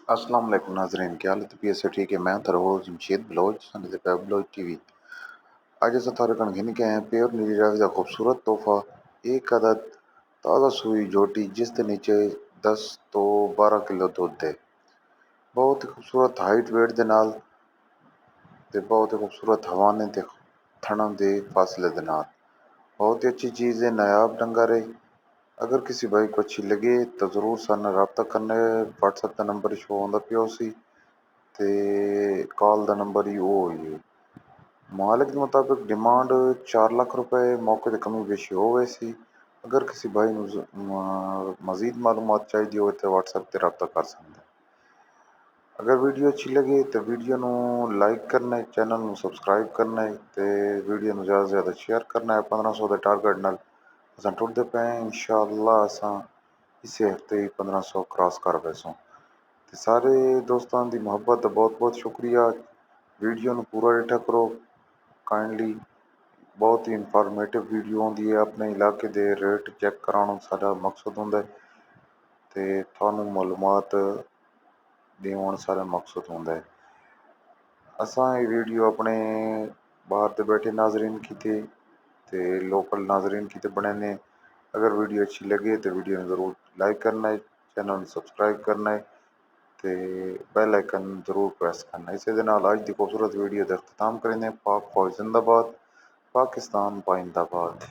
अस्सलाम वालेकुम नाजरीन, क्या हाल है? तबीयत से ठीक है? मैं था रोज़ जमशेद बलोच संदे पे बलोच टीवी। आज असां थारे कण घिन के आए हैं प्योर नीली रावी दा खूबसूरत तोहफा, एक अदद ताज़ा सूई झोटी जिस दे नीचे 10 ਤੋਂ 12 किलो दुध है। बहुत ही खूबसूरत हाइट वेट दे नाल ते बहुत ही खूबसूरत हवाने ते थणों दे फासले दे नाल बहुत ही अच्छी चीज़ है, नायाब डंगर है। अगर किसी भाई को अच्छी लगे तो ज़रूर साने रब्ता करना है। व्हाट्सएप का नंबर शो होंदा पियो सी ते कॉल दा नंबर ही वो है। मालिक के मुताबिक डिमांड 4 लाख रुपए, मौके ते कमी बेशी हो वैसी। अगर किसी भाई मजीद मालूमात चाहिए हो तो व्हाट्सएप ते रब्ता कर सकते हैं। अगर वीडियो अच्छी लगे तो वीडियो ਨੂੰ ਲਾਈਕ ਕਰਨਾ ਹੈ, ਚੈਨਲ ਨੂੰ ਸਬਸਕ੍ਰਾਈਬ ਕਰਨਾ ਹੈ ਤੇ ਵੀਡੀਓ ਨੂੰ ਜ਼ਿਆਦਾ ਤੋਂ ਜ਼ਿਆਦਾ ਸ਼ੇਅਰ ਕਰਨਾ ਹੈ। 1500 ਦੇ ਟਾਰਗੇਟ ਨਾਲ ਅਸਾਂ ਟੁੱਟਦੇ ਪਏ ਹਾਂ। ਇਨਸ਼ਾਅੱਲਾ ਅਸਾਂ ਇਸੇ ਹਫਤੇ ਹੀ 1500 ਕ੍ਰਾਸ ਕਰ ਬੈਸੋਂ ਤੇ ਸਾਰੇ ਦੋਸਤਾਂ ਦੀ ਮੁਹੱਬਤ ਦਾ ਬਹੁਤ ਬਹੁਤ ਸ਼ੁਕਰੀਆ। ਵੀਡੀਓ ਨੂੰ ਪੂਰਾ ਦੇਖਿਆ ਕਰੋ ਕਾਈਂਡਲੀ। ਬਹੁਤ ਹੀ ਇਨਫੋਰਮੇਟਿਵ ਵੀਡੀਓ ਆਉਂਦੀ ਹੈ। ਆਪਣੇ ਇਲਾਕੇ ਦੇ ਰੇਟ ਚੈੱਕ ਕਰਾਉਣਾ ਸਾਡਾ ਮਕਸਦ ਹੁੰਦਾ ਹੈ ਤੇ ਤੁਹਾਨੂੰ ਮਾਲੂਮਾਤ देवन सारा मकसद होंदा है। असां ये वीडियो अपने बाहर ते बैठे नाजरीन की ते लोकल नाजरीन की बनाने। अगर वीडियो अच्छी लगे तो वीडियो में ज़रूर लाइक करना है, चैनल सबसक्राइब करना है ते बेल आइकन ज़रूर प्रेस करना है। इसे दे नाल अज दी खूबसूरत वीडियो का अख्ताम करेंगे। पाक फौज जिंदाबाद, पाकिस्तान पाइंदाबाद।